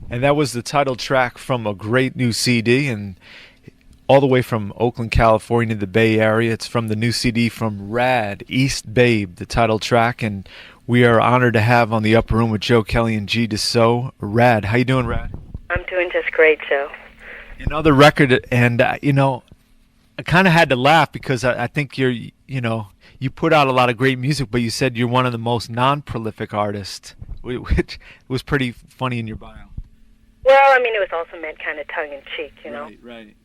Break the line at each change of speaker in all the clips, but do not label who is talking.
And that was the title track from a great new CD, and all the way from Oakland, California to the Bay Area. It's from the new CD from RAD, East Babe, the title track, and we are honored to have on the Upper Room with Joe Kelley and G. DeSoe, RAD. How you doing, RAD?
I'm doing just great, Joe.
Another record, and I kind of had to laugh because I think you put out a lot of great music, but you said you're one of the most non-prolific artists, which was pretty funny in your bio.
Well, I mean, it was also meant kind of tongue-in-cheek, know.
Right.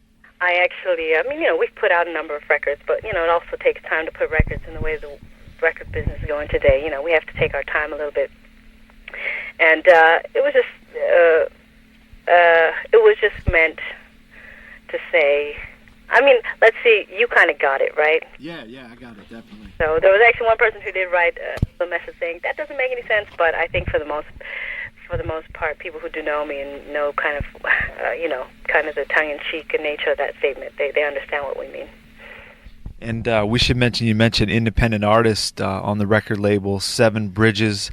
I actually, we've put out a number of records, but, it also takes time to put records in the way the record business is going today. We have to take our time a little bit. And it was just meant to say, let's see, you kind of got it, right?
Yeah, I got it, definitely.
So there was actually one person who did write a message saying, that doesn't make any sense, but I think for the most part, people who do know me and know kind of the tongue-in-cheek nature of that statement, they understand what we mean.
And we should mention, you mentioned independent artist on the record label, Seven Bridges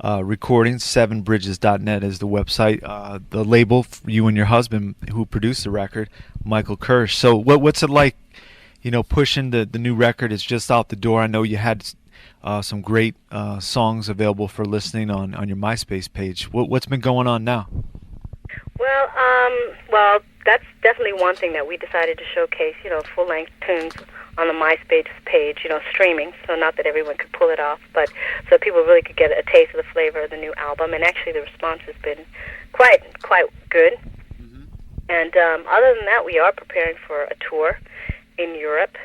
Recordings. SevenBridges.net is the website. The label, for you and your husband who produced the record, Michael Kirsch. So what's it like, pushing the new record? Is just out the door. I know you had some great songs available for listening on your MySpace page. What's been going on now?
Well, that's definitely one thing that we decided to showcase, full-length tunes on the MySpace page, streaming, so not that everyone could pull it off, but so people really could get a taste of the flavor of the new album, and actually the response has been quite good. Mm-hmm. And other than that, we are preparing for a tour in Europe,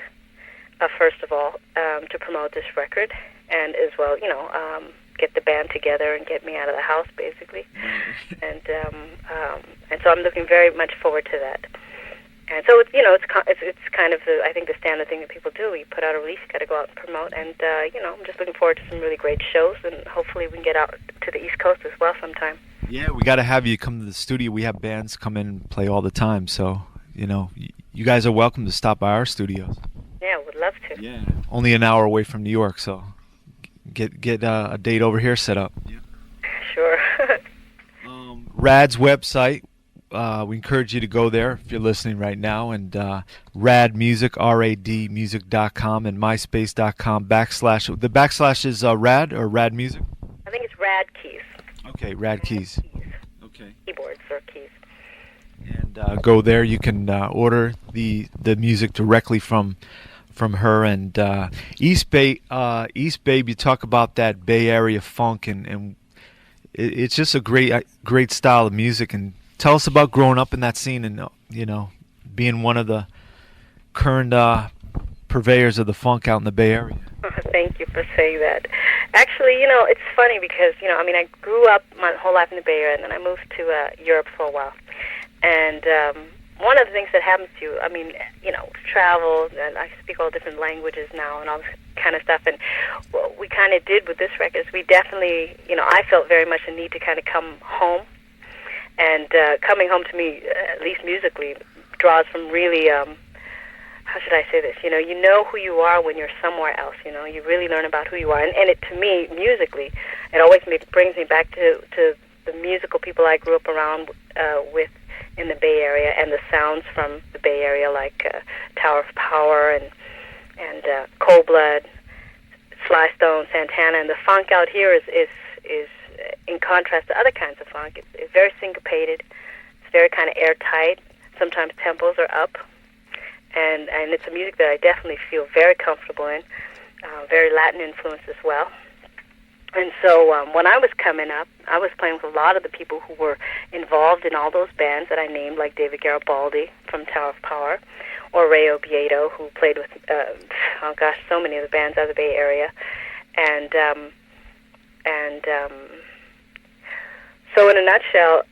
first of all, to promote this record, and as well, get the band together and get me out of the house, basically. And so I'm looking very much forward to that. And so it's kind of I think the standard thing that people do. You put out a release, you got to go out and promote, and I'm just looking forward to some really great shows, and hopefully we can get out to the East Coast as well sometime.
Yeah, we got to have you come to the studio. We have bands come in and play all the time, so you guys are welcome to stop by our studios.
Yeah, would love to.
Yeah, only an hour away from New York, so get a date over here set up. Yeah.
Sure.
RAD's website. We encourage you to go there if you're listening right now, and RAD Music, RAD music.com, and myspace.com / the backslash is RAD or RAD Music?
I think it's RAD Keys.
Okay, RAD Keys. Okay.
Keyboards or keys.
And go there. You can order the music directly from her. And East Babe, you talk about that Bay Area funk, and it's just a great style of music. And tell us about growing up in that scene and, being one of the current purveyors of the funk out in the Bay Area.
Thank you for saying that. Actually, it's funny because, I grew up my whole life in the Bay Area, and then I moved to Europe for a while. And one of the things that happens to you, travel, and I speak all different languages now and all this kind of stuff. And what we kind of did with this record is we definitely, I felt very much a need to kind of come home. And coming home to me, at least musically, draws from really, how should I say this? You know who you are when you're somewhere else. You really learn about who you are. And it, to me, musically, it always brings me back to the musical people I grew up around with in the Bay Area, and the sounds from the Bay Area, like Tower of Power and Cold Blood, Sly Stone, Santana, and the funk out here is in contrast to other kinds of funk. It's very syncopated. It's very kind of airtight. Sometimes tempos are up, and it's a music that I definitely feel very comfortable in. Very Latin influenced as well. And so when I was coming up, I was playing with a lot of the people who were involved in all those bands that I named, like David Garibaldi from Tower of Power, or Ray Obiedo, who played with, so many of the bands out of the Bay Area. And so in a nutshell,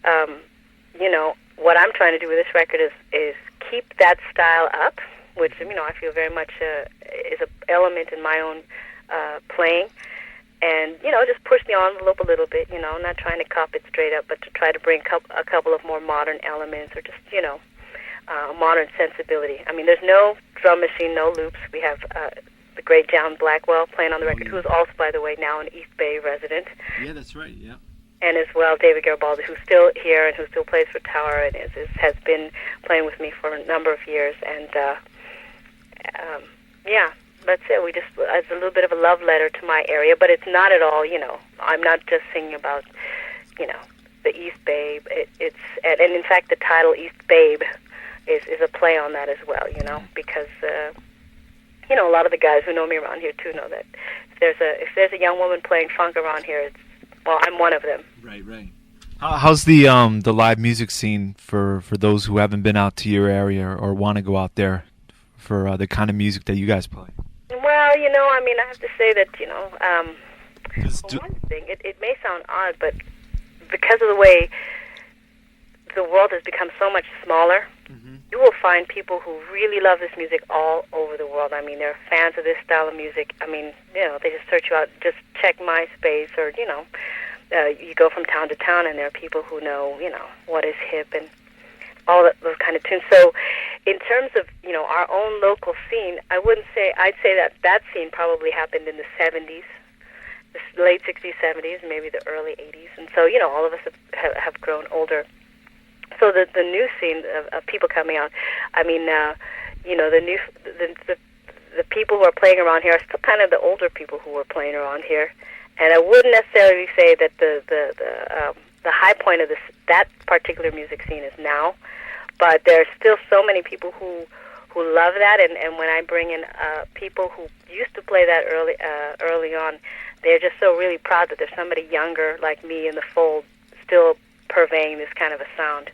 what I'm trying to do with this record is keep that style up, which, I feel very much is an element in my own playing. And, just push the envelope a little bit, not trying to cop it straight up, but to try to bring a couple of more modern elements, or just, modern sensibility. There's no drum machine, no loops. We have the great John Blackwell playing on the record, who is also, by the way, now an East Bay resident.
Yeah, that's right, yeah.
and as well David Garibaldi, who's still here and who still plays for Tower and has been playing with me for a number of years. And yeah, that's it. It's a little bit of a love letter to my area, but it's not at all, I'm not just singing about, the East Babe. And in fact the title East Babe is a play on that as well, because a lot of the guys who know me around here too know that if there's a young woman playing funk around here, I'm one of them.
Right. How's the live music scene for those who haven't been out to your area or want to go out there for the kind of music that you guys play?
Well, I have to say that, for one thing, it may sound odd, but because of the way the world has become so much smaller, you will find people who really love this music all over the world. I mean, they're fans of this style of music. I mean, they just search you out, just check MySpace, or, you go from town to town, and there are people who know, what is hip and all those kind of tunes. So in terms of, our own local scene, I'd say that scene probably happened in the 70s, the late 60s, 70s, maybe the early 80s. And so, all of us have grown older. So the new scene of people coming out, I mean, the people who are playing around here are still kind of the older people who were playing around here. And I wouldn't necessarily say that the high point of that particular music scene is now, but there's still so many people who love that, and when I bring in people who used to play that early on, they're just so really proud that there's somebody younger like me in the fold still purveying this kind of a sound.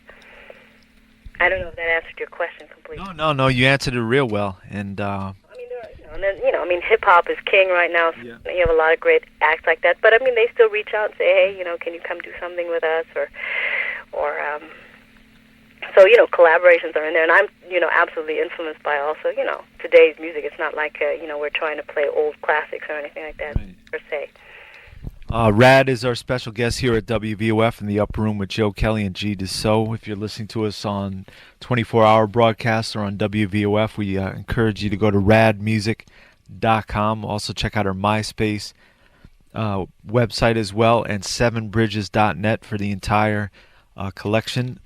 I don't know if that answered your question completely.
No, you answered it real well, and
hip hop is king right now. So
yeah.
You have a lot of great acts like that, but I mean, they still reach out and say, hey, can you come do something with us, or so collaborations are in there, and I'm absolutely influenced by also today's music. It's not like we're trying to play old classics or anything like that per se.
Rad is our special guest here at WVOF in the Upper Room with Joe Kelley and G. Deso. If you're listening to us on 24-hour broadcasts or on WVOF, we encourage you to go to radmusic.com. Also check out our MySpace website as well, and 7bridges.net for the entire collection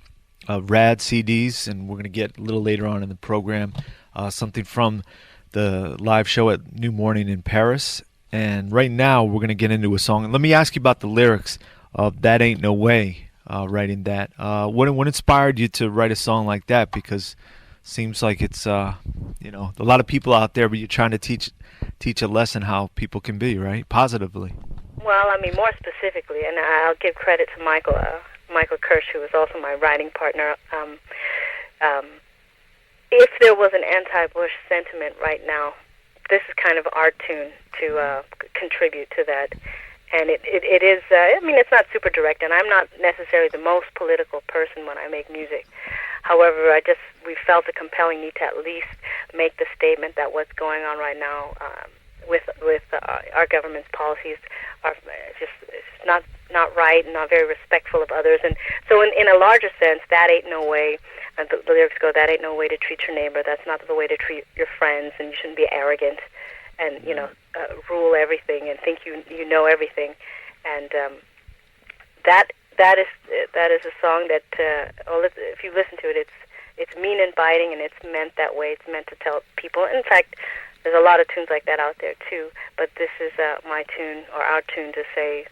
of Rad CDs. And we're going to get a little later on in the program something from the live show at New Morning in Paris. And right now, we're going to get into a song. And let me ask you about the lyrics of That Ain't No Way, writing that. What inspired you to write a song like that? Because it seems like it's, a lot of people out there, but you're trying to teach a lesson how people can be, right? Positively.
Well, I mean, more specifically, and I'll give credit to Michael Kirsch, who is also my writing partner. If there was an anti-Bush sentiment right now, this is kind of our tune to contribute to that. And it is, it's not super direct, and I'm not necessarily the most political person when I make music. However, we felt a compelling need to at least make the statement that what's going on right now with our government's policies are just not right and not very respectful of others. And so in a larger sense, that ain't no way. The lyrics go, that ain't no way to treat your neighbor. That's not the way to treat your friends, and you shouldn't be arrogant and rule everything and think you know everything. And that is a song that if you listen to it, it's mean and biting, and it's meant that way. It's meant to tell people. In fact, there's a lot of tunes like that out there too. But this is my tune, or our tune, to say,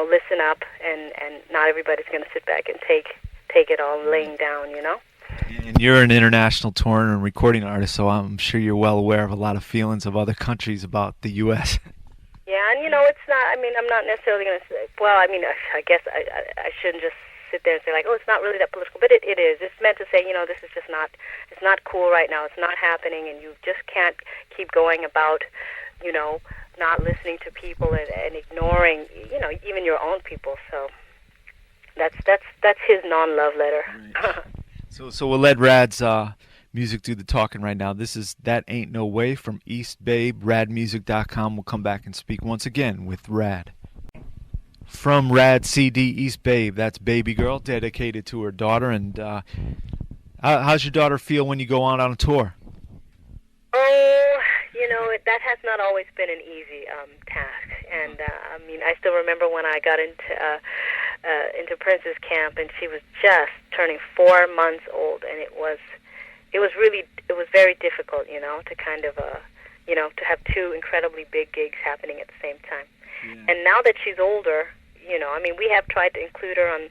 listen up, and not everybody's going to sit back and take it all laying down,
And you're an international touring and recording artist, so I'm sure you're well aware of a lot of feelings of other countries about the U.S.
Yeah, and it's not, I'm not necessarily going to say, I guess I shouldn't just sit there and say, like, oh, it's not really that political, but it is. It's meant to say, this is just not, it's not cool right now, it's not happening, and you just can't keep going about, not listening to people and ignoring, even your own people, so... That's his non-love letter.
Right. So we'll let Rad's music do the talking right now. This is That Ain't No Way from East Babe, radmusic.com. We'll come back and speak once again with Rad. From Rad CD, East Babe, that's Baby Girl, dedicated to her daughter. And how's your daughter feel when you go on a tour?
Oh, that has not always been an easy task. And I mean, I still remember when I got into Prince's camp, and she was just turning 4 months old, and it was very difficult, to kind of to have two incredibly big gigs happening at the same time. Yeah. And now that she's older, I mean, we have tried to include her on,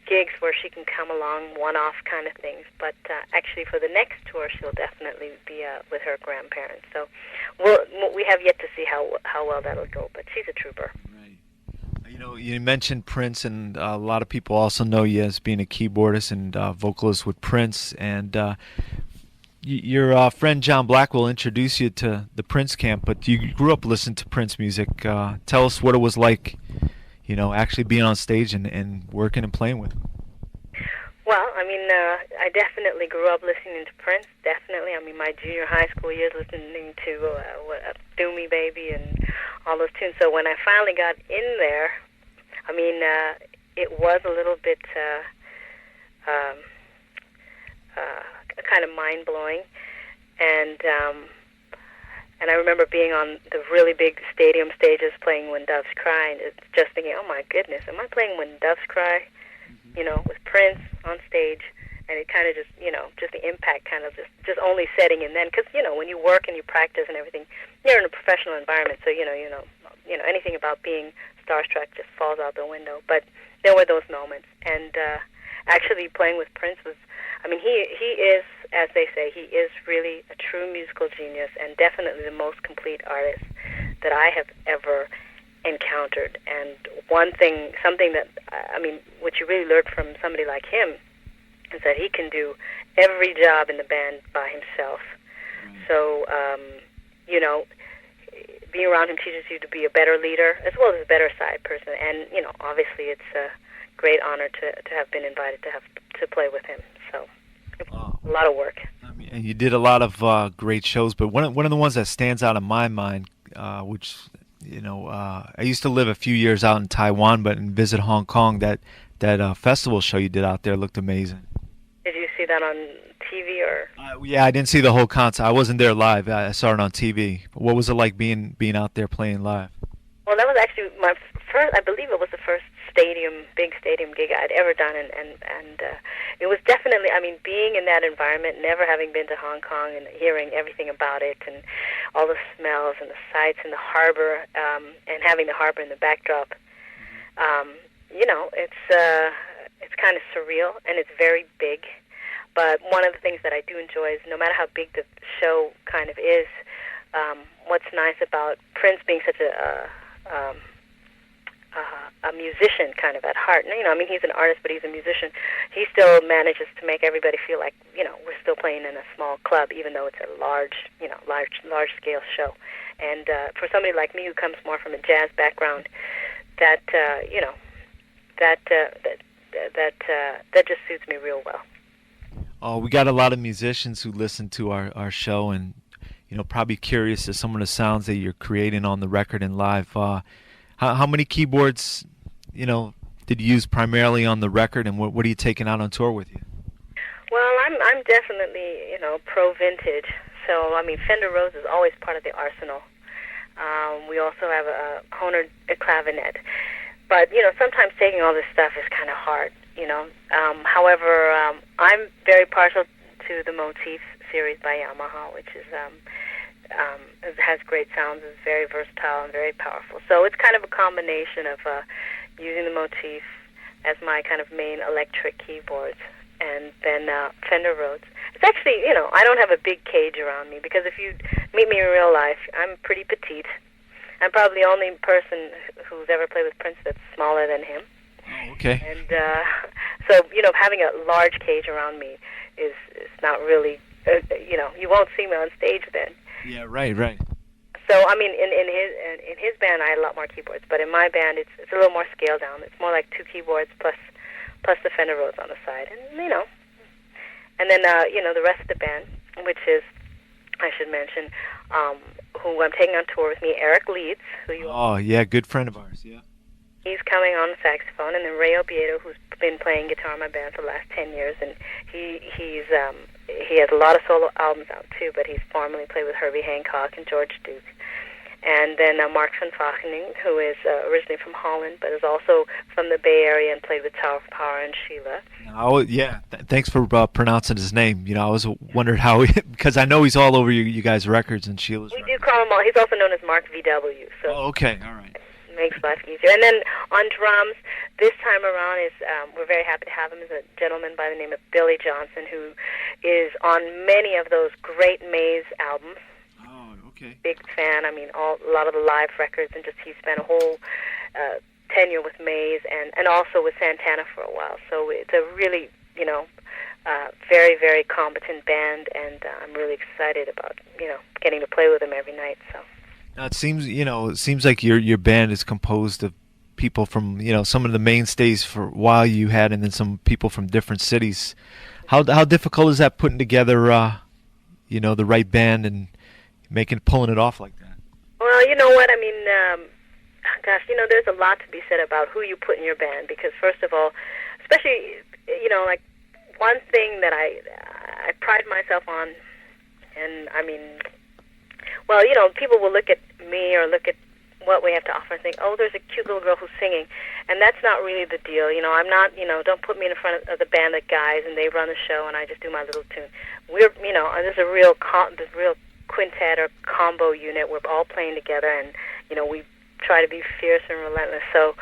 gigs where she can come along, one-off kind of things. But actually, for the next tour, she'll definitely be with her grandparents. So we have yet to see how well that'll go. But she's a trooper.
Right. You mentioned Prince, and a lot of people also know you as being a keyboardist and vocalist with Prince. And your friend John Blackwell introduced you to the Prince camp, but you grew up listening to Prince music. Tell us what it was like, actually being on stage and working and playing with him.
Well, I mean, I definitely grew up listening to Prince, definitely. I mean, my junior high school years listening to Do Me Baby and all those tunes. So when I finally got in there, I mean, it was a little bit kind of mind-blowing. And I remember being on the really big stadium stages playing When Doves Cry, and just thinking, oh my goodness, am I playing When Doves Cry, with Prince on stage? And it kind of just, just the impact kind of just only setting in then. Because, when you work and you practice and everything, you're in a professional environment, so, anything about being starstruck just falls out the window. But there were those moments. And actually playing with Prince was, I mean, he is, as they say, he is really a true musical genius and definitely the most complete artist that I have ever encountered. And something that, I mean, what you really learn from somebody like him is that he can do every job in the band by himself. So, being around him teaches you to be a better leader as well as a better side person. And, obviously it's a great honor to have been invited to play with him. So, a lot of work.
I mean, and you did a lot of great shows, but one of the ones that stands out in my mind, which, I used to live a few years out in Taiwan, but and visit Hong Kong, that festival show you did out there looked amazing.
Did you see that on TV or?
Yeah, I didn't see the whole concert. I wasn't there live. I saw it on TV. What was it like being out there playing live?
Well, that was actually my first. I believe it was the first big stadium gig I'd ever done, and it was definitely. I mean, being in that environment, never having been to Hong Kong and hearing everything about it, and all the smells and the sights and the harbor, and having the harbor in the backdrop. It's kind of surreal and it's very big. But one of the things that I do enjoy is no matter how big the show kind of is, what's nice about Prince being such a musician kind of at heart. I mean, he's an artist, but he's a musician. He still manages to make everybody feel like, we're still playing in a small club, even though it's a large scale show. And for somebody like me who comes more from a jazz background, that just suits me real well.
Oh, we got a lot of musicians who listen to our show and, probably curious to some of the sounds that you're creating on the record and live. How many keyboards, did you use primarily on the record, and what are you taking out on tour with you?
Well, I'm definitely, pro vintage. So, I mean, Fender Rose is always part of the arsenal. We also have a Hohner clavinet. But, sometimes taking all this stuff is kind of hard, However, I'm very partial to the Motif series by Yamaha, which is it has great sounds, is very versatile and very powerful. So it's kind of a combination of using the Motif as my kind of main electric keyboards, and then Fender Rhodes. It's actually, I don't have a big cage around me, because if you meet me in real life, I'm pretty petite. I'm probably the only person who's ever played with Prince that's smaller than him.
Oh, okay.
And so, having a large cage around me is not really, you won't see me on stage then.
Yeah, right.
So, I mean, in his band, I had a lot more keyboards, but in my band, it's a little more scaled down. It's more like 2 keyboards plus the Fender Rhodes on the side, and and then the rest of the band, which is, I should mention, who I'm taking on tour with me, Eric Leeds, who you.
Oh yeah, good friend of ours. Yeah.
He's coming on the saxophone, and then Ray Obiedo, who's been playing guitar in my band for the last 10 years, and he's he has a lot of solo albums out too, but he's formerly played with Herbie Hancock and George Duke. And then Mark van Vagening, who is originally from Holland, but is also from the Bay Area and played with Tower of Power and Sheila.
Oh, yeah. Thanks for pronouncing his name. I was wondered how, because I know he's all over you guys' records and Sheila's
We
records.
do call him all. He's also known as Mark VW. So
okay. All right.
It makes life easier. And then on drums, this time around we're very happy to have him, is a gentleman by the name of Billy Johnson, who is on many of those great Maze albums.
Okay.
Big fan. I mean, a lot of the live records, and just he spent a whole tenure with Maze and also with Santana for a while. So it's a really, very, very competent band, and I'm really excited about, getting to play with them every night. So.
Now it seems like your band is composed of people from, some of the mainstays for a while you had, and then some people from different cities. How difficult is that putting together, the right band and pulling it off like that?
Well, you know what? I mean, there's a lot to be said about who you put in your band, because first of all, especially, like one thing that I pride myself on, and I mean, well, people will look at me or look at what we have to offer and think, oh, there's a cute little girl who's singing, and that's not really the deal. I'm not, don't put me in front of the band of guys and they run the show and I just do my little tune. We're, there's a real quintet or combo unit. We're all playing together, and we try to be fierce and relentless. So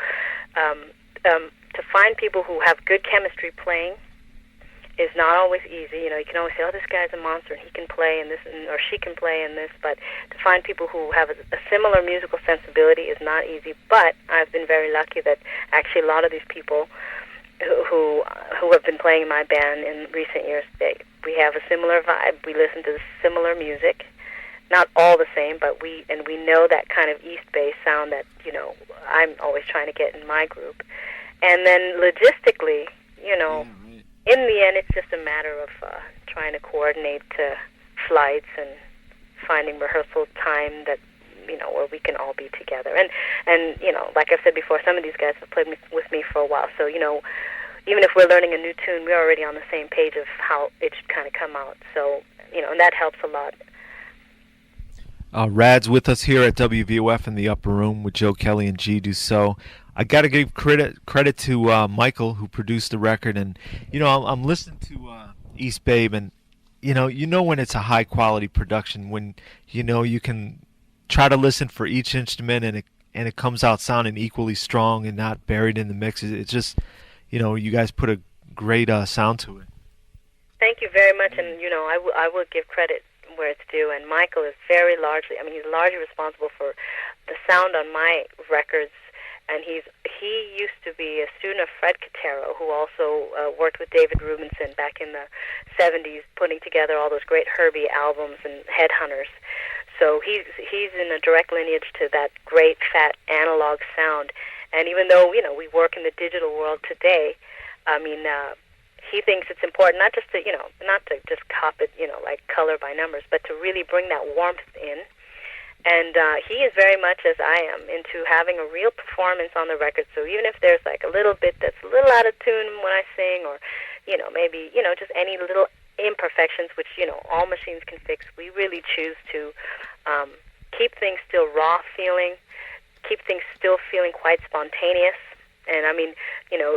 to find people who have good chemistry playing is not always easy. You can always say, oh, this guy's a monster and he can play in this, or she can play in this, but to find people who have a similar musical sensibility is not easy. But I've been very lucky that actually a lot of these people who have been playing in my band in recent years, we have a similar vibe. We listen to similar music. Not all the same, but we know that kind of East Bay sound that, I'm always trying to get in my group. And then logistically, in the end, it's just a matter of trying to coordinate flights and finding rehearsal time that, where we can all be together. And like I've said before, some of these guys have played with me for a while, so, even if we're learning a new tune, we're already on the same page of how it should kind of come out. So, and that helps a lot.
Rad's with us here at WVOF in the Upper Room with Joe Kelley and G. Dussault. I got to give credit to Michael, who produced the record, and I'm listening to East Babe, and when it's a high quality production, when you can try to listen for each instrument and it comes out sounding equally strong and not buried in the mix. It's just you guys put a great sound to it.
Thank you very much, and I will give credit where it's due, and Michael is he's largely responsible for the sound on my records, and he used to be a student of Fred Catero, who also worked with David Rubinson back in the 70s, putting together all those great Herbie albums and Headhunters. So he's in a direct lineage to that great fat analog sound, and even though we work in the digital world today, he thinks it's important not just to not to just cop it like color by numbers, but to really bring that warmth in. And he is very much, as I am, into having a real performance on the record. So even if there's like a little bit that's a little out of tune when I sing, or maybe just any little imperfections, which all machines can fix, we really choose to keep things still raw feeling, keep things still feeling quite spontaneous. And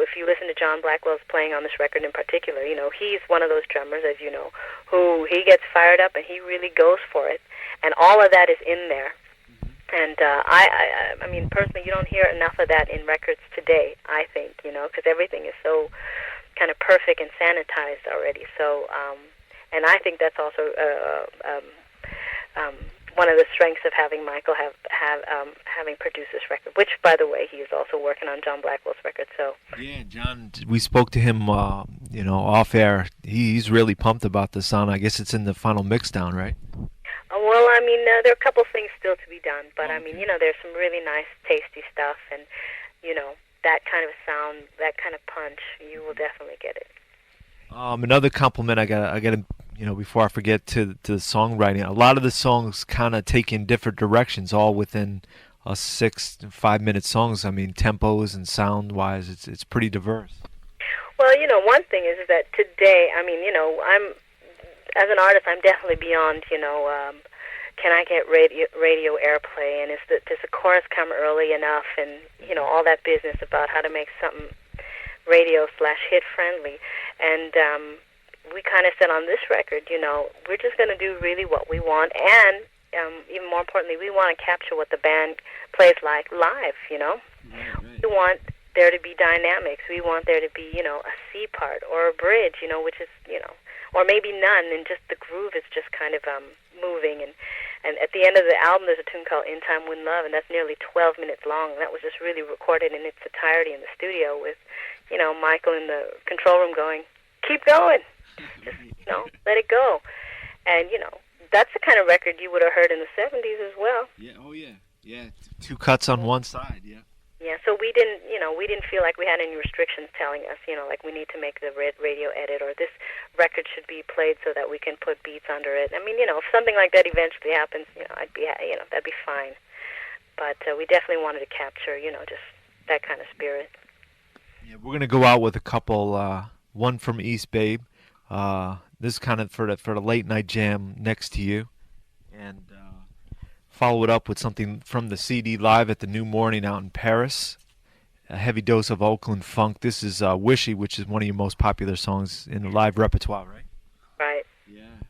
if you listen to John Blackwell's playing on this record in particular, he's one of those drummers, as you know, who he gets fired up and he really goes for it. And all of that is in there. And I mean, personally, you don't hear enough of that in records today, I think, because everything is so kind of perfect and sanitized already. So, and I think that's also one of the strengths of having Michael having produced this record, which, by the way, he is also working on John Blackwell's record. So
yeah, John, we spoke to him, off air. He's really pumped about the sound. I guess it's in the final mix down, right?
Well, there are a couple things still to be done, but there's some really nice, tasty stuff, and that kind of sound, that kind of punch, you will definitely get it.
Another compliment I got before I forget, to the songwriting. A lot of the songs kind of take in different directions, all within 6 to 5 minute songs. I mean, tempos and sound wise, it's pretty diverse.
Well, one thing is that today, as an artist, I'm definitely beyond, can I get radio airplay, and does the chorus come early enough, and, all that business about how to make something radio/hit friendly. And we kind of said on this record, we're just going to do really what we want, and even more importantly, we want to capture what the band plays like live,
Right.
We want there to be dynamics. We want there to be, a C part or a bridge, which is, or maybe none, and just the groove is just kind of moving. And at the end of the album, there's a tune called In Time When Love, and that's nearly 12 minutes long. And that was just really recorded in its entirety in the studio with, Michael in the control room going, keep going, just, let it go. And, that's the kind of record you would have heard in the 70s as well.
Yeah, oh yeah. Yeah, two cuts on one side, yeah.
Yeah, so we didn't feel like we had any restrictions telling us, like we need to make the radio edit or this record should be played so that we can put beats under it. I mean, if something like that eventually happens, I'd be, that'd be fine. But we definitely wanted to capture, just that kind of spirit.
Yeah, we're gonna go out with a couple. One from East Babe. This is kind of for the late night jam next to you, and follow it up with something from the CD live at the New Morning out in Paris. A heavy dose of Oakland funk. This is Wishy, which is one of your most popular songs in the live repertoire, right?
Right.
Yeah.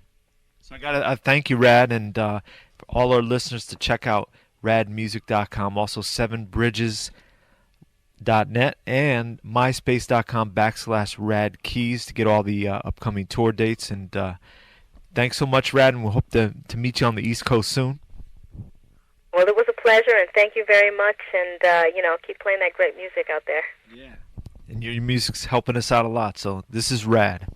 So I gotta thank you, Rad, and for all our listeners to check out radmusic.com, also 7bridges.net and myspace.com/radkeys to get all the upcoming tour dates. And thanks so much, Rad, and we'll hope to meet you on the East Coast soon.
Well, it was a pleasure, and thank you very much, and, keep playing that great music out there.
Yeah. And your music's helping us out a lot, so this is Rad.